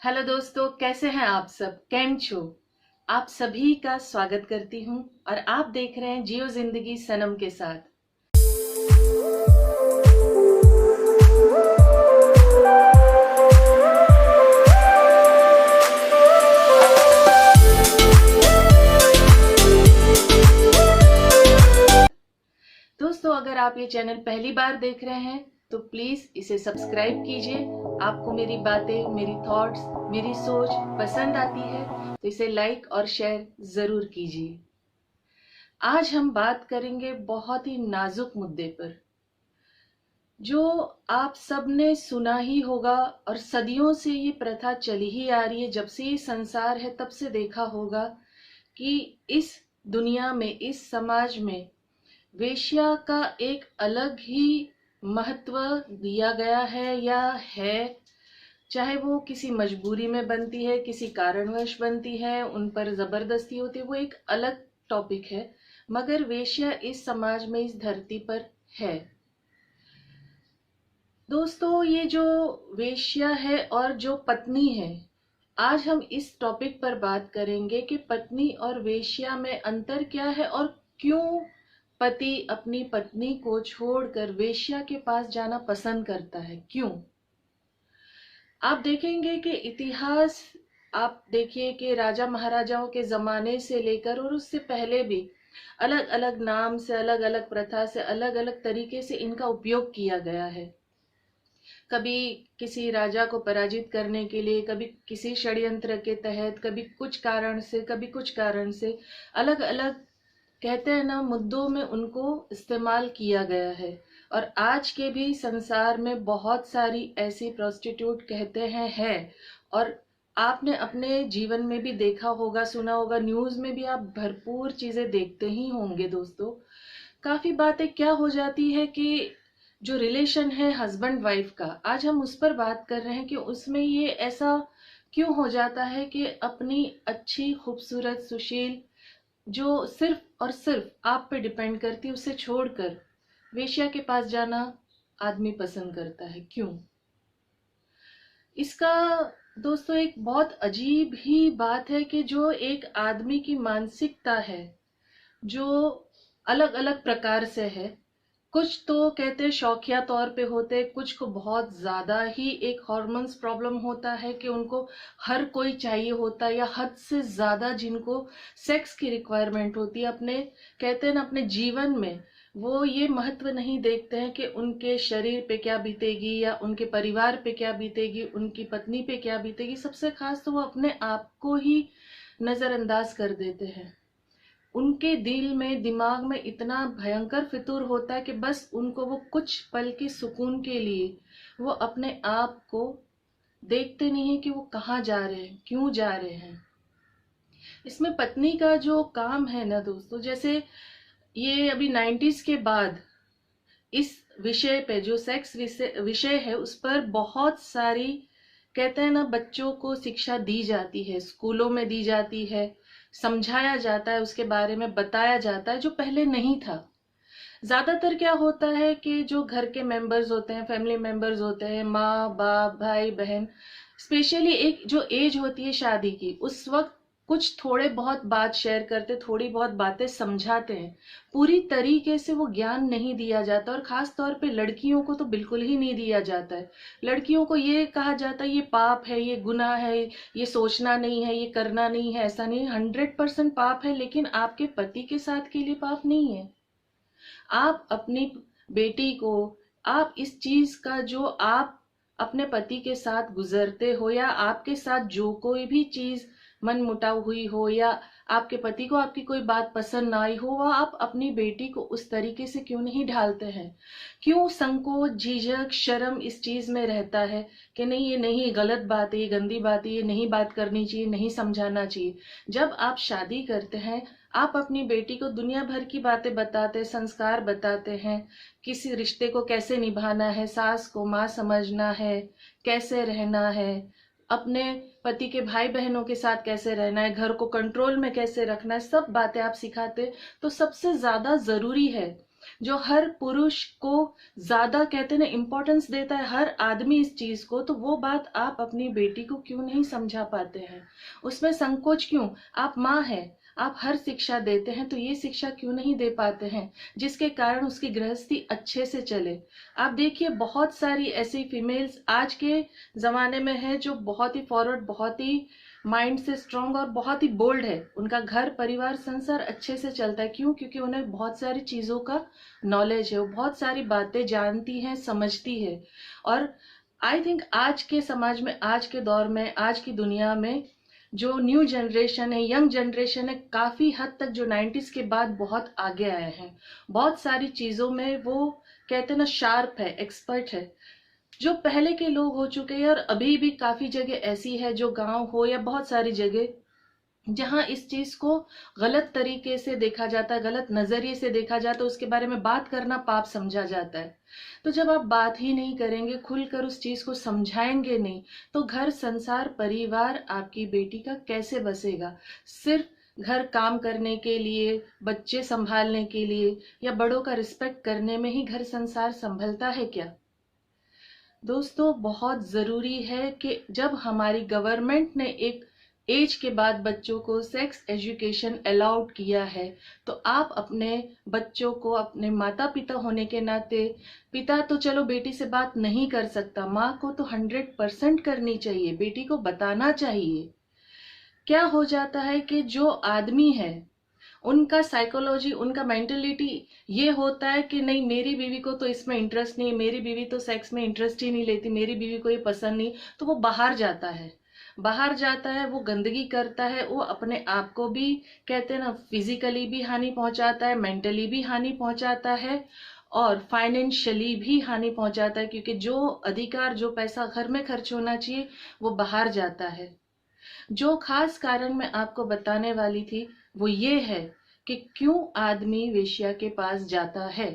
Hello दोस्तों, कैसे हैं आप सब? केम छो? आप सभी का स्वागत करती हूं और आप देख रहे हैं जियो जिंदगी सनम के साथ। दोस्तों, अगर आप ये चैनल पहली बार देख रहे हैं तो प्लीज इसे सब्सक्राइब कीजिए। आपको मेरी बातें, मेरी थॉट्स, मेरी सोच पसंद आती है तो इसे लाइक और शेयर जरूर कीजिए। आज हम बात करेंगे बहुत ही नाजुक मुद्दे पर, जो आप सबने सुना ही होगा और सदियों से ये प्रथा चली ही आ रही है। जब से ये संसार है तब से देखा होगा कि इस दुनिया में, इस समाज में वेश्या का एक अलग ही महत्व दिया गया है या है। चाहे वो किसी मजबूरी में बनती है, किसी कारणवश बनती है, उन पर जबरदस्ती होती है, वो एक अलग टॉपिक है। मगर वेश्या इस समाज में, इस धरती पर है। दोस्तों, ये जो वेश्या है और जो पत्नी है, आज हम इस टॉपिक पर बात करेंगे कि पत्नी और वेश्या में अंतर क्या है और क्यों पति अपनी पत्नी को छोड़कर वेश्या के पास जाना पसंद करता है। क्यों? आप देखेंगे कि इतिहास, आप देखिए कि राजा महाराजाओं के जमाने से लेकर और उससे पहले भी अलग अलग नाम से, अलग अलग प्रथा से, अलग अलग तरीके से इनका उपयोग किया गया है। कभी किसी राजा को पराजित करने के लिए, कभी किसी षड्यंत्र के तहत, कभी कुछ कारण से, कभी कुछ कारण से, अलग अलग कहते हैं ना मुद्दों में उनको इस्तेमाल किया गया है। और आज के भी संसार में बहुत सारी ऐसी प्रोस्टिट्यूट कहते हैं है। और आपने अपने जीवन में भी देखा होगा, सुना होगा, न्यूज में भी आप भरपूर चीजें देखते ही होंगे। दोस्तों, काफी बातें क्या हो जाती है कि जो रिलेशन है हस्बैंड वाइफ का, आज हम उस पर बात कर रहे हैं कि उसमें ये ऐसा क्यों हो जाता है कि अपनी अच्छी, खूबसूरत, सुशील, जो सिर्फ और सिर्फ आप पे डिपेंड करती है, उसे छोड़कर वेश्या के पास जाना आदमी पसंद करता है। क्यों? इसका दोस्तों एक बहुत अजीब ही बात है कि जो एक आदमी की मानसिकता है, जो अलग अलग प्रकार से है। कुछ तो कहते हैं शौकिया तौर पे होते हैं, कुछ को बहुत ज्यादा ही एक हॉर्मोन्स प्रॉब्लम होता है कि उनको हर कोई चाहिए होता है, या हद से ज्यादा जिनको सेक्स की रिक्वायरमेंट होती है अपने, कहते हैं ना, अपने जीवन में। वो ये महत्व नहीं देखते हैं कि उनके शरीर पे क्या बीतेगी या उनके परिवार पे क्या बीतेगी, उनकी पत्नी पे क्या बीतेगी। सबसे खास तो वो अपने आप को ही नजरअंदाज कर देते हैं। उनके दिल में, दिमाग में इतना भयंकर फितूर होता है कि बस उनको वो कुछ पल के सुकून के लिए वो अपने आप को देखते नहीं है कि वो कहाँ जा रहे हैं, क्यों जा रहे हैं। इसमें पत्नी का जो काम है ना दोस्तों, जैसे ये अभी 90s के बाद इस विषय पे, जो सेक्स विषय है, उस पर बहुत सारी कहते हैं ना बच्चों को शिक्षा दी जाती है, स्कूलों में दी जाती है, समझाया जाता है, उसके बारे में बताया जाता है, जो पहले नहीं था। ज्यादातर क्या होता है कि जो घर के मेंबर्स होते हैं, फैमिली मेंबर्स होते हैं, माँ बाप, भाई बहन, स्पेशली एक जो एज होती है शादी की, उस वक्त कुछ थोड़े बहुत बात शेयर करते, थोड़ी बहुत बातें समझाते हैं। पूरी तरीके से वो ज्ञान नहीं दिया जाता, और खास तौर पे लड़कियों को तो बिल्कुल ही नहीं दिया जाता है। लड़कियों को ये कहा जाता है ये पाप है, ये गुनाह है, ये सोचना नहीं है, ये करना नहीं है। ऐसा नहीं, 100% पाप है, लेकिन आपके पति के साथ के लिए पाप नहीं है। आप अपनी बेटी को, आप इस चीज का, जो आप अपने पति के साथ गुजरते हो, या आपके साथ जो कोई भी चीज मन मुटाव हुई हो, या आपके पति को आपकी कोई बात पसंद ना आई हो, वह आप अपनी बेटी को उस तरीके से क्यों नहीं ढालते हैं? क्यों संकोच, झिझक, शर्म इस चीज में रहता है कि नहीं, ये नहीं, गलत बात है, ये गंदी बात है, ये नहीं बात करनी चाहिए, नहीं समझाना चाहिए। जब आप शादी करते हैं, आप अपनी बेटी को दुनिया भर की बातें बताते हैं, संस्कार बताते हैं, किसी रिश्ते को कैसे निभाना है, सास को माँ समझना है, कैसे रहना है, अपने पति के भाई बहनों के साथ कैसे रहना है, घर को कंट्रोल में कैसे रखना है, सब बातें आप सिखाते। तो सबसे ज्यादा जरूरी है जो हर पुरुष को ज्यादा कहते हैं ना इम्पोर्टेंस देता है, हर आदमी इस चीज को, तो वो बात आप अपनी बेटी को क्यों नहीं समझा पाते हैं? उसमें संकोच क्यों? आप माँ हैं, आप हर शिक्षा देते हैं, तो ये शिक्षा क्यों नहीं दे पाते हैं जिसके कारण उसकी गृहस्थी अच्छे से चले? आप देखिए बहुत सारी ऐसी फीमेल्स आज के जमाने में है जो बहुत ही फॉरवर्ड, बहुत ही माइंड से स्ट्रांग और बहुत ही बोल्ड है। उनका घर परिवार संसार अच्छे से चलता है। क्यों? क्योंकि उन्हें बहुत सारी चीजों का नॉलेज है, वो बहुत सारी बातें जानती हैं, समझती है। और आई थिंक आज के समाज में, आज के दौर में, आज की दुनिया में जो न्यू जनरेशन है, यंग जनरेशन है, काफी हद तक जो 90s के बाद बहुत आगे आए हैं, बहुत सारी चीजों में वो कहते हैं ना शार्प है, एक्सपर्ट है। जो पहले के लोग हो चुके हैं, और अभी भी काफी जगह ऐसी है, जो गांव हो या बहुत सारी जगह जहां इस चीज को गलत तरीके से देखा जाता है, गलत नजरिए से देखा जाता है, उसके बारे में बात करना पाप समझा जाता है। तो जब आप बात ही नहीं करेंगे, खुलकर उस चीज को समझाएंगे नहीं, तो घर संसार परिवार आपकी बेटी का कैसे बसेगा? सिर्फ घर काम करने के लिए, बच्चे संभालने के लिए या बड़ों का रिस्पेक्ट करने में ही घर संसार संभलता है क्या? दोस्तों बहुत जरूरी है कि जब हमारी गवर्नमेंट ने एक एज के बाद बच्चों को सेक्स एजुकेशन अलाउड किया है, तो आप अपने बच्चों को, अपने माता पिता होने के नाते, पिता तो चलो बेटी से बात नहीं कर सकता, माँ को तो 100% करनी चाहिए, बेटी को बताना चाहिए। क्या हो जाता है कि जो आदमी है उनका साइकोलॉजी, उनका मेंटेलिटी ये होता है कि नहीं, मेरी बीवी को तो इसमें इंटरेस्ट नहीं, मेरी बीवी तो सेक्स में इंटरेस्ट ही नहीं लेती, मेरी बीवी को ये पसंद नहीं, तो वो बाहर जाता है, बाहर जाता है, वो गंदगी करता है, वो अपने आप को भी कहते हैं ना फिजिकली भी हानि पहुंचाता है, मेंटली भी हानि पहुंचाता है और फाइनेंशियली भी हानि पहुंचाता है, क्योंकि जो अधिकार, जो पैसा घर में खर्च होना चाहिए वो बाहर जाता है। जो खास कारण मैं आपको बताने वाली थी वो ये है कि क्यों आदमी वेश्या के पास जाता है,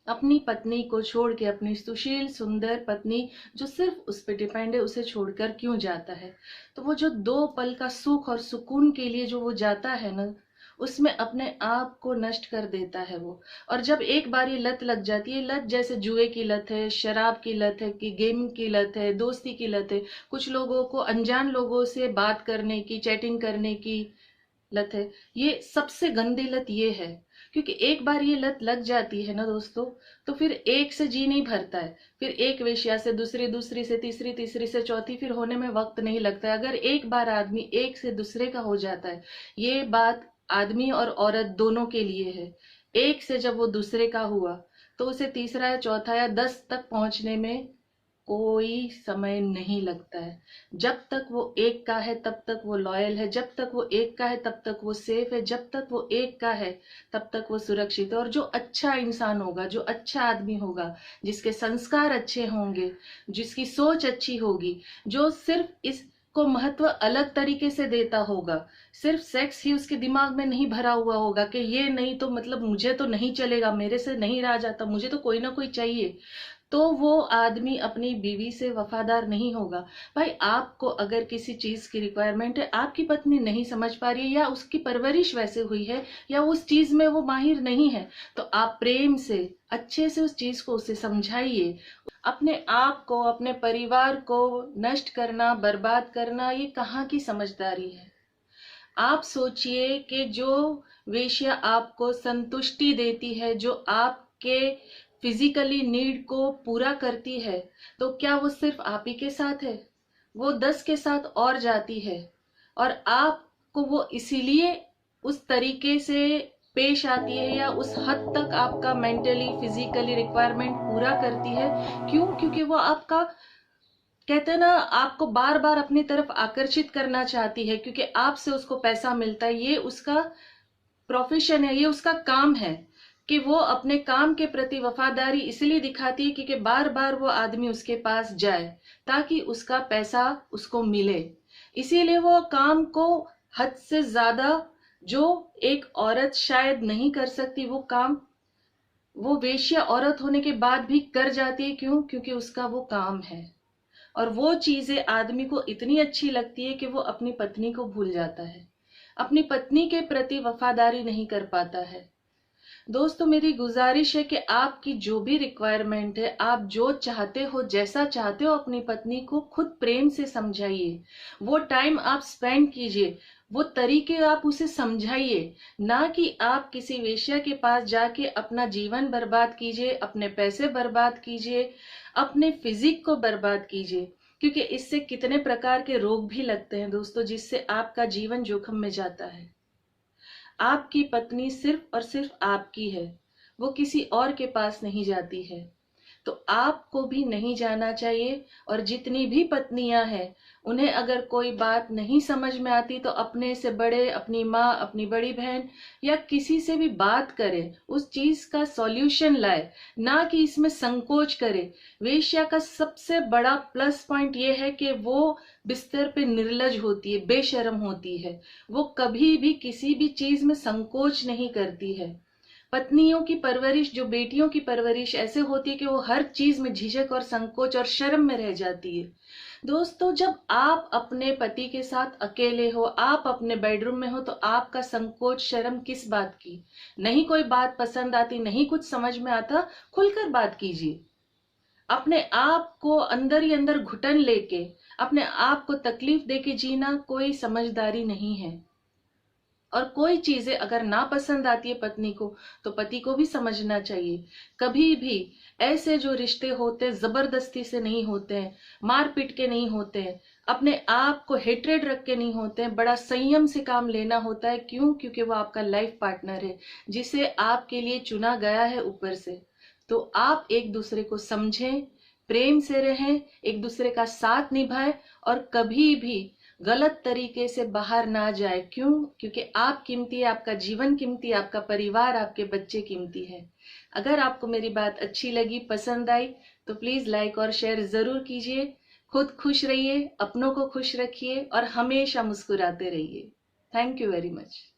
अपनी पत्नी को छोड़ के, अपनी सुशील सुंदर पत्नी जो सिर्फ उस पर डिपेंड है, उसे छोड़कर क्यों जाता है? तो वो जो 2 पल का सुख और सुकून के लिए जो वो जाता है ना, उसमें अपने आप को नष्ट कर देता है वो। और जब एक बार ये लत लग जाती है, लत जैसे जुए की लत है, शराब की लत है, कि गेम की लत है, दोस्ती की लत है, कुछ लोगों को अनजान लोगों से बात करने की, चैटिंग करने की लत है, ये सबसे गंदी लत ये है। क्योंकि एक बार ये लत लग जाती है ना दोस्तों, तो फिर एक से जी नहीं भरता है, फिर एक वेश्या से दूसरी, दूसरी से तीसरी, तीसरी से चौथी, फिर होने में वक्त नहीं लगता है। अगर एक बार आदमी एक से दूसरे का हो जाता है, ये बात आदमी और औरत दोनों के लिए है, एक से जब वो दूसरे का हुआ तो उसे तीसरा या चौथा या 10 तक पहुंचने में कोई समय नहीं लगता है। जब तक वो एक का है तब तक वो लॉयल है, जब तक वो एक का है तब तक वो सेफ है, जब तक वो एक का है तब तक वो सुरक्षित है। और जो अच्छा इंसान होगा, जो अच्छा आदमी होगा, जिसके संस्कार अच्छे होंगे, जिसकी सोच अच्छी होगी, जो सिर्फ इस को महत्व अलग तरीके से देता होगा, सिर्फ सेक्स ही उसके दिमाग में नहीं भरा हुआ होगा कि ये नहीं तो मतलब मुझे तो नहीं चलेगा, मेरे से नहीं रहा जाता, मुझे तो कोई ना कोई चाहिए, तो वो आदमी अपनी बीवी से वफादार नहीं होगा। भाई आपको अगर किसी चीज की रिक्वायरमेंट है, आपकी पत्नी नहीं समझ पा रही है, या उसकी परवरिश वैसे हुई है, या उस चीज में वो माहिर नहीं है, तो आप प्रेम से अच्छे से उस चीज को उसे समझाइए। अपने आप को, अपने परिवार को नष्ट करना, बर्बाद करना, ये कहाँ की समझदारी है? आप सोचिए कि जो वेश्या आपको संतुष्टि देती है, जो आपके फिजिकली नीड को पूरा करती है, तो क्या वो सिर्फ आप ही के साथ है? वो 10 के साथ और जाती है, और आपको वो इसीलिए उस तरीके से पेश आती है, या उस हद तक आपका मेंटली फिजिकली रिक्वायरमेंट पूरा करती है। क्यों? क्योंकि वो आपका कहते हैं ना, आपको बार बार अपनी तरफ आकर्षित करना चाहती है, क्योंकि आपसे उसको पैसा मिलता है, ये उसका प्रोफेशन है, ये उसका काम है कि वो अपने काम के प्रति वफादारी इसलिए दिखाती है क्योंकि बार बार वो आदमी उसके पास जाए, ताकि उसका पैसा उसको मिले। इसीलिए वो काम को हद से ज्यादा, जो एक औरत शायद नहीं कर सकती, वो काम वो वेश्या औरत होने के बाद भी कर जाती है। क्यों? क्योंकि उसका वो काम है। और वो चीजें आदमी को इतनी अच्छी लगती है कि वो अपनी पत्नी को भूल जाता है, अपनी पत्नी के प्रति वफादारी नहीं कर पाता है। दोस्तों मेरी गुजारिश है कि आपकी जो भी रिक्वायरमेंट है, आप जो चाहते हो, जैसा चाहते हो अपनी पत्नी को, खुद प्रेम से समझाइए। वो टाइम आप स्पेंड कीजिए, वो तरीके आप उसे समझाइए, ना कि आप किसी वेश्या के पास जाके अपना जीवन बर्बाद कीजिए, अपने पैसे बर्बाद कीजिए, अपने फिजिक को बर्बाद कीजिए। क्योंकि इससे कितने प्रकार के रोग भी लगते हैं दोस्तों, जिससे आपका जीवन जोखिम में जाता है। आपकी पत्नी सिर्फ और सिर्फ आपकी है, वो किसी और के पास नहीं जाती है, तो आपको भी नहीं जाना चाहिए। और जितनी भी पत्नियां हैं, उन्हें अगर कोई बात नहीं समझ में आती तो अपने से बड़े, अपनी माँ, अपनी बड़ी बहन या किसी से भी बात करे, उस चीज का सॉल्यूशन लाए, ना कि इसमें संकोच करे। वेश्या का सबसे बड़ा प्लस पॉइंट ये है कि वो बिस्तर पे निर्लज होती है, बेशर्म होती है, वो कभी भी किसी भी चीज में संकोच नहीं करती है। पत्नियों की परवरिश, जो बेटियों की परवरिश ऐसे होती है कि वो हर चीज में झिझक और संकोच और शर्म में रह जाती है। दोस्तों जब आप अपने पति के साथ अकेले हो, आप अपने बेडरूम में हो, तो आपका संकोच शर्म किस बात की? नहीं कोई बात पसंद आती, नहीं कुछ समझ में आता, खुलकर बात कीजिए। अपने आप को अंदर ही अंदर घुटन लेके, अपने आप को तकलीफ देके जीना कोई समझदारी नहीं है। और कोई चीजें अगर ना पसंद आती है पत्नी को, तो पति को भी समझना चाहिए। कभी भी ऐसे जो रिश्ते होते हैं जबरदस्ती से नहीं होते हैं, मार पीट के नहीं होते हैं, अपने आप को हेट्रेड रख के नहीं होते हैं, बड़ा संयम से काम लेना होता है। क्यों? क्योंकि वो आपका लाइफ पार्टनर है, जिसे आपके लिए चुना गया है ऊपर से। तो आप एक दूसरे को समझें, प्रेम से रहें, एक दूसरे का साथ निभाएं, और कभी भी गलत तरीके से बाहर ना जाए। क्यों? क्योंकि आप कीमती है, आपका जीवन कीमती है, आपका परिवार, आपके बच्चे कीमती है। अगर आपको मेरी बात अच्छी लगी, पसंद आई, तो प्लीज लाइक और शेयर जरूर कीजिए। खुद खुश रहिए, अपनों को खुश रखिए और हमेशा मुस्कुराते रहिए। Thank you very much.